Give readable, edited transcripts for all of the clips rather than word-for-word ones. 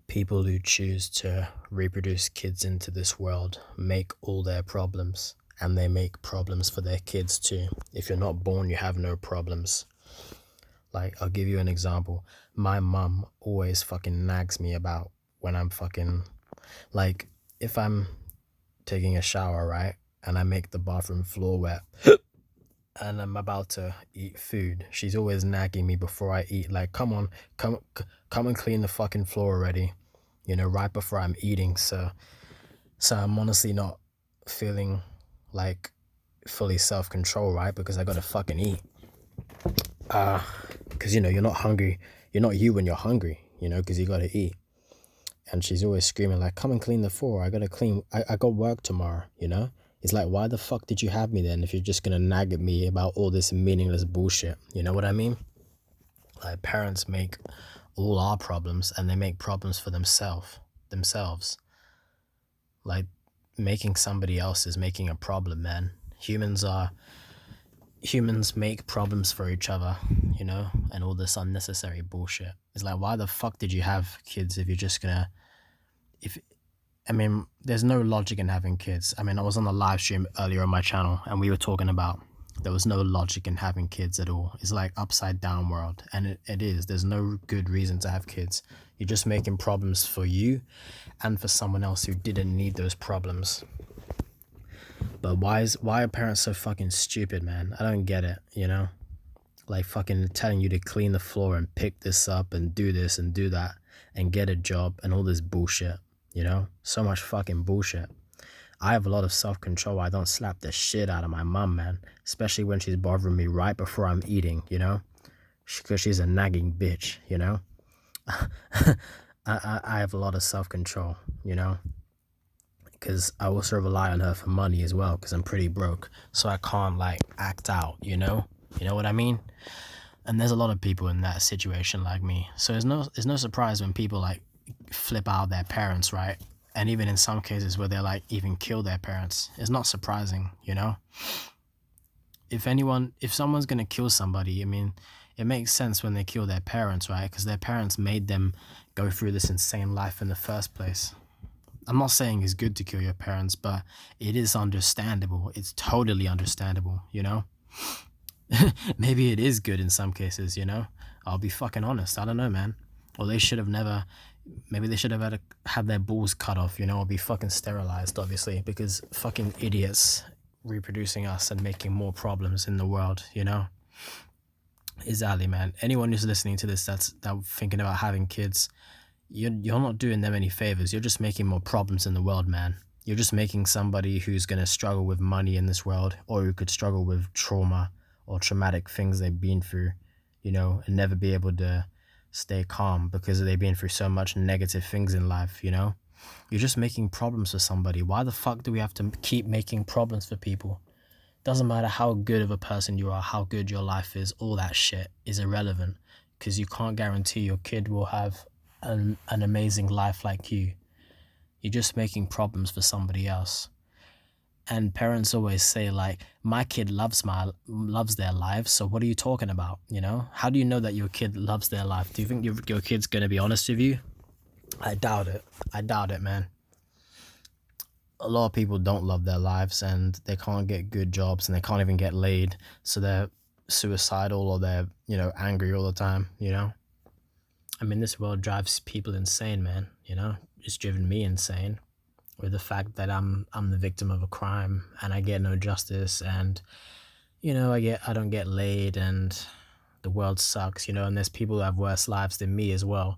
People who choose to reproduce kids into this world make all their problems, and they make problems for their kids too. If you're not born, you have no problems. Like, I'll give you an example. My mum always fucking nags me about when I'm fucking, like, if I'm taking a shower, right? And I make the bathroom floor wet and I'm about to eat food. She's always nagging me before I eat, like, come on, come and clean the fucking floor already, right before I'm eating. So I'm honestly not feeling like fully self-control, right? Because I gotta fucking eat. Because, you're not hungry. You're not you when you're hungry, because you gotta eat. And she's always screaming, like, come and clean the floor. I gotta clean. I got work tomorrow, It's like, why the fuck did you have me then if you're just gonna nag at me about all this meaningless bullshit? You know what I mean? Like, parents make all our problems, and they make problems for themselves. Like, making somebody else is making a problem, man. Humans make problems for each other, and all this unnecessary bullshit. It's like, why the fuck did you have kids if you're just gonna, there's no logic in having kids. I was on the live stream earlier on my channel, and we were talking about there was no logic in having kids at all. It's like upside down world, and it is. There's no good reason to have kids. You're just making problems for you and for someone else who didn't need those problems. But why are parents so fucking stupid, man? I don't get it, Like, fucking telling you to clean the floor and pick this up and do this and do that and get a job and all this bullshit, So much fucking bullshit. I have a lot of self-control. I don't slap the shit out of my mum, man. Especially when she's bothering me right before I'm eating, Because she's a nagging bitch, I have a lot of self-control, Because I also rely on her for money as well, because I'm pretty broke. So I can't, like, act out, You know what I mean? And there's a lot of people in that situation like me. So it's no surprise when people, like, flip out their parents, right? And even in some cases where they, like, even kill their parents. It's not surprising, If someone's gonna kill somebody, it makes sense when they kill their parents, right? Because their parents made them go through this insane life in the first place. I'm not saying it's good to kill your parents, but it is understandable. It's totally understandable, Maybe it is good in some cases, I'll be fucking honest. I don't know, man. Or they should have never... Maybe they should have had their balls cut off, or be fucking sterilized, obviously, because fucking idiots reproducing us and making more problems in the world, Exactly, man. Anyone who's listening to this that's thinking about having kids, you're not doing them any favors. You're just making more problems in the world, man. You're just making somebody who's going to struggle with money in this world, or who could struggle with trauma or traumatic things they've been through, and never be able to stay calm because they've been through so much negative things in life, You're just making problems for somebody. Why the fuck do we have to keep making problems for people? Doesn't matter how good of a person you are, how good your life is, all that shit is irrelevant, because you can't guarantee your kid will have an amazing life like you. You're just making problems for somebody else. And parents always say, like, my kid loves their life, so what are you talking about, How do you know that your kid loves their life? Do you think your kid's going to be honest with you? I doubt it, man. A lot of people don't love their lives, and they can't get good jobs, and they can't even get laid, so they're suicidal, or they're, angry all the time, This world drives people insane, man, It's driven me insane. With the fact that I'm the victim of a crime, and I get no justice, and I don't get laid, and the world sucks, and there's people who have worse lives than me as well.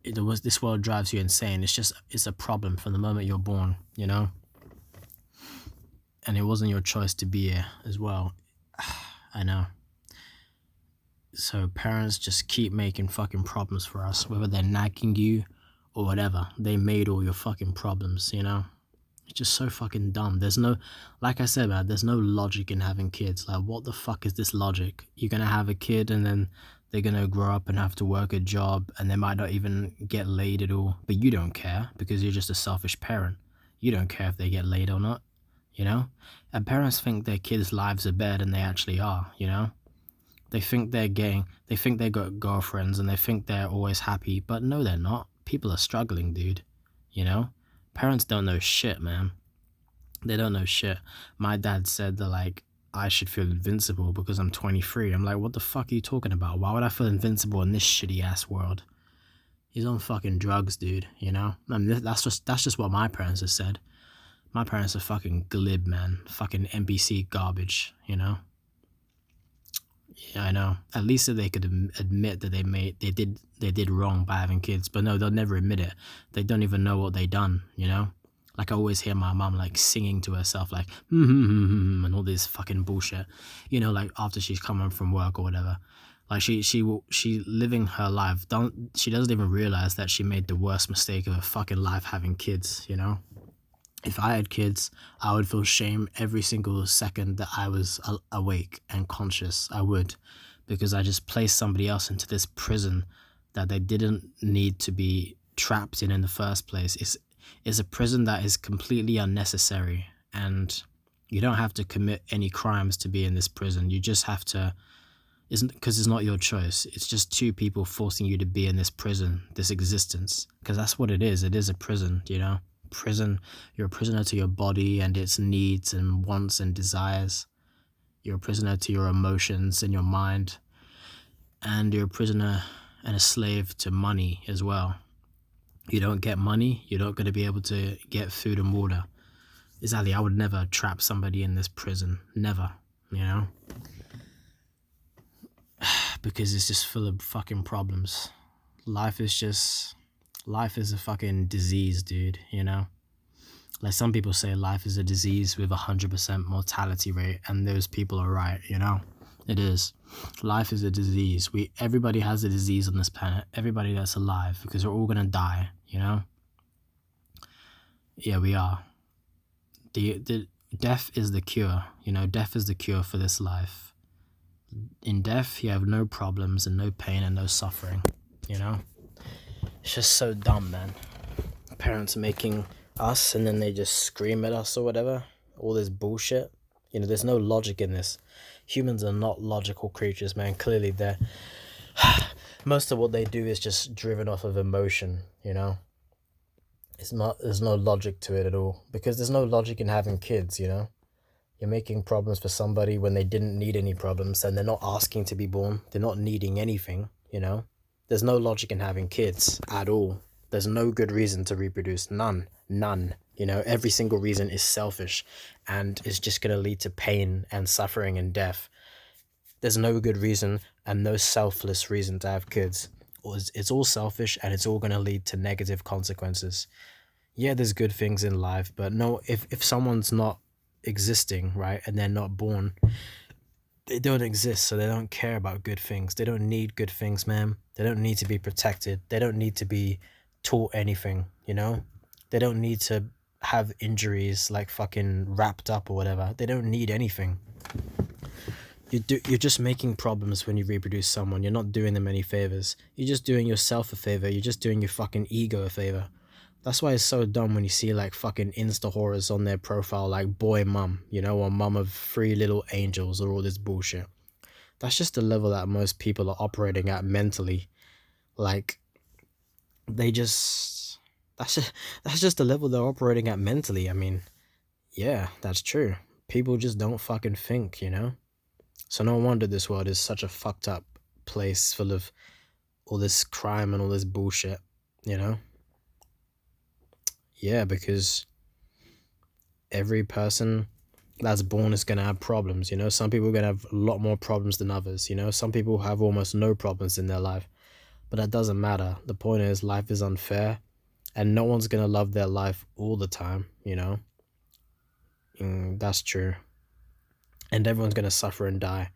This world drives you insane. It's a problem from the moment you're born, and it wasn't your choice to be here as well. I know. So parents just keep making fucking problems for us, whether they're nagging you or whatever. They made all your fucking problems, It's just so fucking dumb. There's no, like I said, man, there's no logic in having kids. Like, what the fuck is this logic? You're gonna have a kid, and then they're gonna grow up and have to work a job, and they might not even get laid at all. But you don't care, because you're just a selfish parent. You don't care if they get laid or not, And parents think their kids' lives are better than they actually are, They think they got girlfriends and they think they're always happy, but no, they're not. People are struggling, dude. You know, parents don't know shit, man. They don't know shit. My dad said that like I should feel invincible because I'm 23. I'm like, what the fuck are you talking about? Why would I feel invincible in this shitty ass world? He's on fucking drugs, dude. You know, I mean, that's just what my parents have said. My parents are fucking glib, man. Fucking NBC garbage. You know. Yeah, I know. At least that they could admit that they did wrong by having kids, but no, they'll never admit it. They don't even know what they done. You know. Like I always hear my mom like singing to herself like and all this fucking bullshit. You know, like after she's come home from work or whatever. Like she living her life. She doesn't even realize that she made the worst mistake of her fucking life having kids. You know. If I had kids, I would feel shame every single second that I was awake and conscious. I would, because I just placed somebody else into this prison that they didn't need to be trapped in the first place. It's a prison that is completely unnecessary, and you don't have to commit any crimes to be in this prison. You just have to, isn't because it's not your choice. It's just two people forcing you to be in this prison, this existence, because that's what it is. It is a prison, you know. Prison. You're a prisoner to your body and its needs and wants and desires. You're a prisoner to your emotions and your mind, and you're a prisoner and a slave to money as well. You don't get money, you're not going to be able to get food and water. Exactly. I would never trap somebody in this prison. Never. You know, because it's just full of fucking problems. Life is a fucking disease, dude. You know. Like some people say life is a disease with 100% mortality rate, and those people are right, you know? It is. Life is a disease. Everybody has a disease on this planet. Everybody that's alive, because we're all gonna die, you know? Yeah, we are. The death is the cure, you know, death is the cure for this life. In death you have no problems and no pain and no suffering, you know? It's just so dumb, man. Parents making us and then they just scream at us or whatever. All this bullshit. You know, there's no logic in this. Humans are not logical creatures, man. Clearly they're most of what they do is just driven off of emotion, you know. There's no logic to it at all. Because there's no logic in having kids, you know. You're making problems for somebody when they didn't need any problems, and they're not asking to be born. They're not needing anything, you know. There's no logic in having kids at all. There's no good reason to reproduce. None. You know, every single reason is selfish and is just going to lead to pain and suffering and death. There's no good reason and no selfless reason to have kids. It's all selfish and it's all going to lead to negative consequences. Yeah, there's good things in life, but no, if someone's not existing, right, and they're not born, they don't exist, so they don't care about good things. They don't need good things, man. They don't need to be protected. They don't need to be taught anything, you know? They don't need to have injuries like fucking wrapped up or whatever. They don't need anything. You're just making problems when you reproduce someone. You're not doing them any favors. You're just doing yourself a favor. You're just doing your fucking ego a favor. That's why it's so dumb when you see like fucking Insta horrors on their profile like boy mum, you know, or mum of 3 little angels or all this bullshit. That's just the level that most people are operating at mentally. Like they just that's just the level they're operating at mentally. I mean, yeah, that's true. People just don't fucking think, you know? So no wonder this world is such a fucked up place full of all this crime and all this bullshit, you know? Yeah, because every person that's born is going to have problems, you know? Some people are going to have a lot more problems than others, you know? Some people have almost no problems in their life, but that doesn't matter. The point is life is unfair and no one's going to love their life all the time, you know? That's true. And everyone's going to suffer and die.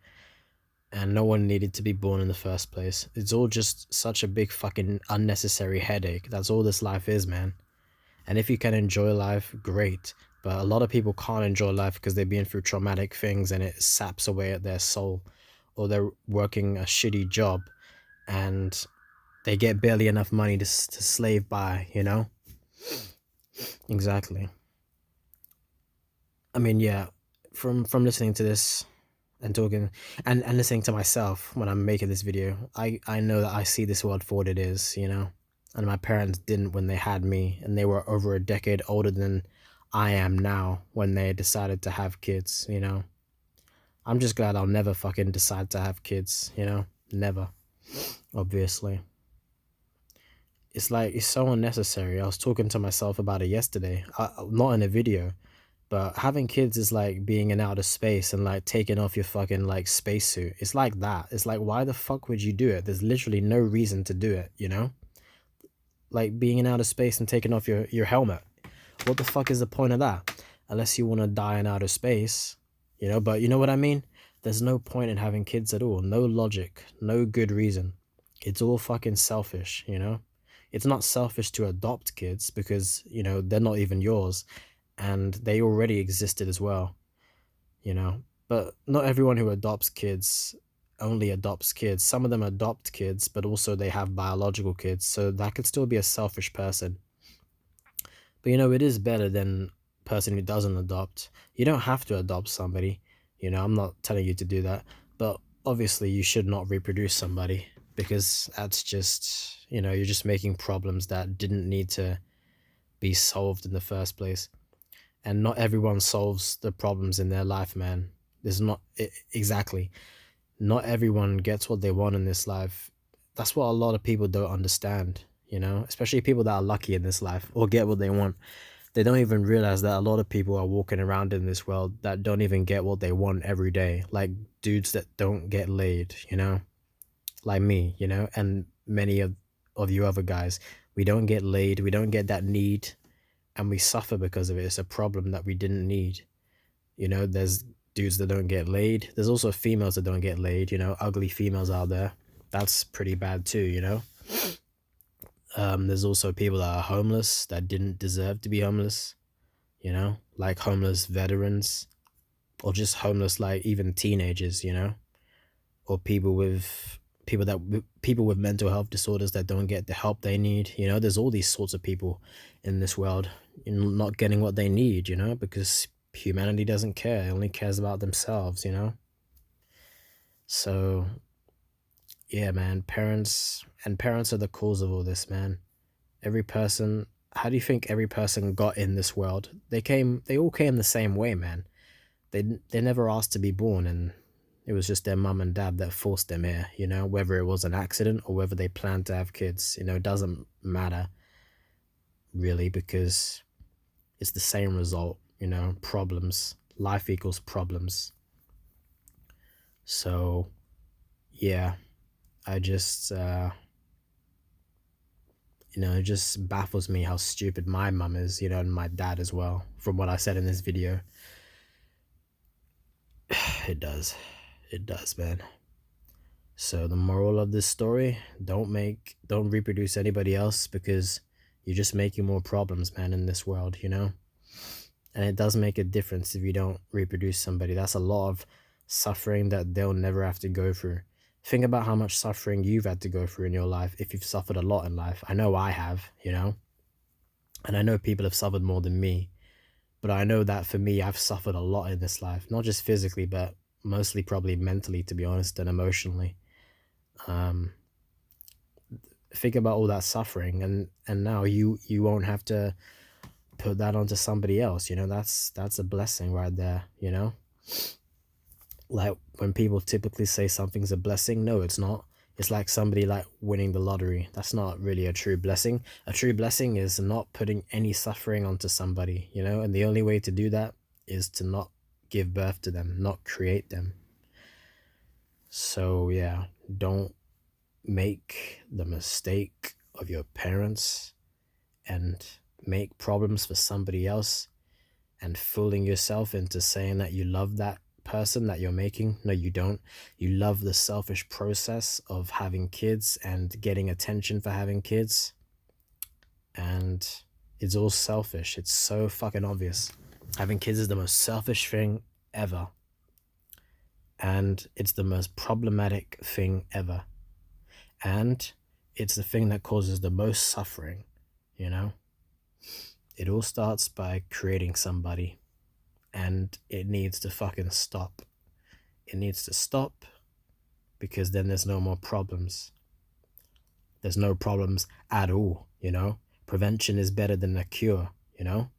And no one needed to be born in the first place. It's all just such a big fucking unnecessary headache. That's all this life is, man. And if you can enjoy life, great. But a lot of people can't enjoy life because they've been through traumatic things and it saps away at their soul. Or they're working a shitty job and they get barely enough money to slave by, you know? Exactly. I mean, yeah, from listening to this, and talking and listening to myself when I'm making this video. I know that I see this world for what it is, you know? And my parents didn't when they had me, and they were over a decade older than I am now when they decided to have kids, you know? I'm just glad I'll never fucking decide to have kids, you know? Never, obviously. It's like, it's so unnecessary. I was talking to myself about it yesterday, not in a video, but having kids is like being in outer space and like taking off your fucking like spacesuit. It's like that. It's like, why the fuck would you do it? There's literally no reason to do it, you know? Like being in outer space and taking off your helmet. What the fuck is the point of that? Unless you want to die in outer space, you know? But you know what I mean? There's no point in having kids at all. No logic, no good reason. It's all fucking selfish, you know? It's not selfish to adopt kids because, you know, they're not even yours and they already existed as well, you know? But not everyone who adopts kids only adopts kids. Some of them adopt kids, but also they have biological kids. So that could still be a selfish person. But you know, it is better than a person who doesn't adopt. You don't have to adopt somebody. You know, I'm not telling you to do that. But obviously you should not reproduce somebody because that's just, you know, you're just making problems that didn't need to be solved in the first place. And not everyone solves the problems in their life, man. There's not exactly. Not everyone gets what they want in this life. That's what a lot of people don't understand, you know, especially people that are lucky in this life or get what they want. They don't even realize that a lot of people are walking around in this world that don't even get what they want every day. Like dudes that don't get laid, you know, like me, you know, and many of you other guys. We don't get laid. We don't get that need, and we suffer because of it. It's a problem that we didn't need. You know, there's dudes that don't get laid. There's also females that don't get laid, you know, ugly females out there. That's pretty bad too, you know. There's also people that are homeless that didn't deserve to be homeless, you know, like homeless veterans or just homeless, like even teenagers, you know, or people with mental health disorders that don't get the help they need. You know, there's all these sorts of people in this world, you know, not getting what they need, you know, because humanity doesn't care. It only cares about themselves, you know. So yeah, man, parents are the cause of all this, man. Every person, how do you think every person got in this world? They all came the same way, man. They never asked to be born, and it was just their mum and dad that forced them here, you know, whether it was an accident or whether they planned to have kids, you know, it doesn't matter really because it's the same result, you know, problems. Life equals problems. So, yeah, I just, you know, it just baffles me how stupid my mum is, you know, and my dad as well, from what I said in this video. It does. It does, man. So the moral of this story, don't reproduce anybody else because you're just making more problems, man, in this world, you know? And it does make a difference if you don't reproduce somebody. That's a lot of suffering that they'll never have to go through. Think about how much suffering you've had to go through in your life if you've suffered a lot in life. I know I have, you know? And I know people have suffered more than me. But I know that for me, I've suffered a lot in this life. Not just physically, but mostly probably mentally, to be honest, and emotionally. Um, think about all that suffering, and now you won't have to put that onto somebody else, you know. That's a blessing right there, you know. Like when people typically say something's a blessing, no, it's not. It's like somebody like winning the lottery. That's not really a true blessing. A true blessing is not putting any suffering onto somebody, you know, and the only way to do that is to not give birth to them, not create them. So yeah, don't make the mistake of your parents and make problems for somebody else and fooling yourself into saying that you love that person that you're making. No, you don't. You love the selfish process of having kids and getting attention for having kids. And it's all selfish. It's so fucking obvious. Having kids is the most selfish thing ever. And it's the most problematic thing ever. And it's the thing that causes the most suffering, you know? It all starts by creating somebody, and it needs to fucking stop. It needs to stop because then there's no more problems. There's no problems at all, you know? Prevention is better than a cure, you know?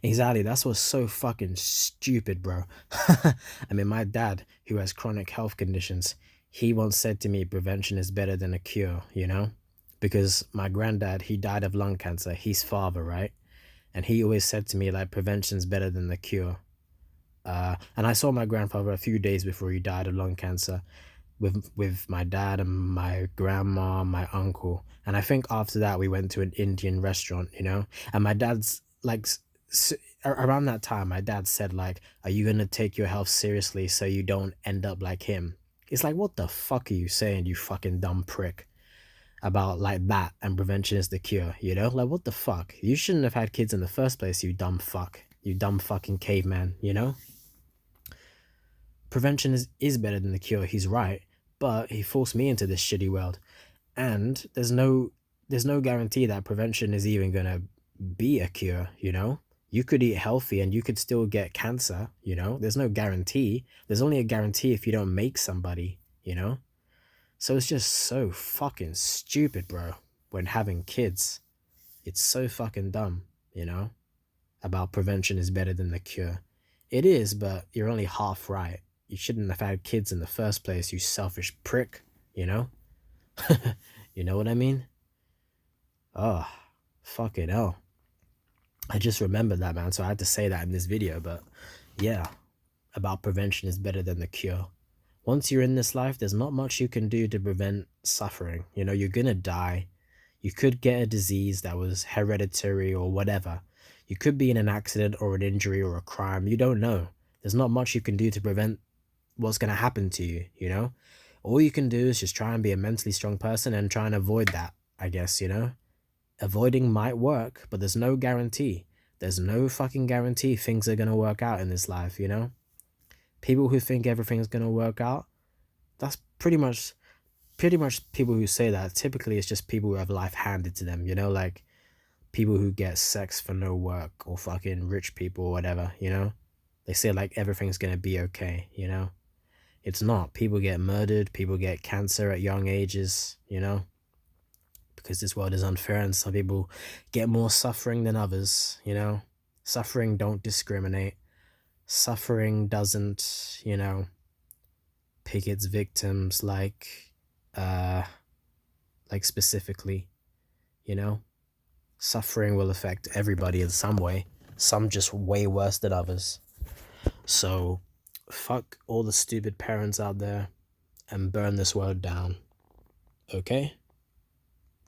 Exactly, that's what's so fucking stupid, bro. I mean, my dad, who has chronic health conditions, he once said to me, prevention is better than a cure, you know? Because my granddad, he died of lung cancer, his father, right? And he always said to me, like, prevention's better than the cure. And I saw my grandfather a few days before he died of lung cancer with my dad and my grandma, my uncle. And I think after that we went to an Indian restaurant, you know. And my dad's like around that time, my dad said like, "Are you gonna take your health seriously so you don't end up like him?" It's like, what the fuck are you saying, you fucking dumb prick? About like that and prevention is the cure, you know? Like, what the fuck? You shouldn't have had kids in the first place, you dumb fuck. You dumb fucking caveman, you know? Prevention is better than the cure, he's right, but he forced me into this shitty world. And there's no guarantee that prevention is even gonna be a cure, you know? You could eat healthy and you could still get cancer, you know? There's no guarantee. There's only a guarantee if you don't make somebody, you know? So it's just so fucking stupid, bro, when having kids. It's so fucking dumb, you know? About prevention is better than the cure. It is, but you're only half right. You shouldn't have had kids in the first place, you selfish prick, you know? You know what I mean? Oh, fucking hell. I just remembered that, man, so I had to say that in this video, but yeah, about prevention is better than the cure. Once you're in this life, there's not much you can do to prevent suffering. You know, you're gonna die. You could get a disease that was hereditary or whatever. You could be in an accident or an injury or a crime. You don't know. There's not much you can do to prevent what's going to happen to you, you know? All you can do is just try and be a mentally strong person and try and avoid that, I guess, you know? Avoiding might work, but there's no guarantee. There's no fucking guarantee things are going to work out in this life, you know? People who think everything's going to work out, that's pretty much people who say that. Typically, it's just people who have life handed to them, you know? Like, people who get sex for no work or fucking rich people or whatever, you know? They say, like, everything's going to be okay, you know? It's not. People get murdered, people get cancer at young ages, you know? Because this world is unfair and some people get more suffering than others, you know? Suffering don't discriminate. Suffering doesn't, you know, pick its victims uh like specifically, you know? Suffering will affect everybody in some way. Some just way worse than others. So fuck all the stupid parents out there and burn this world down. Okay?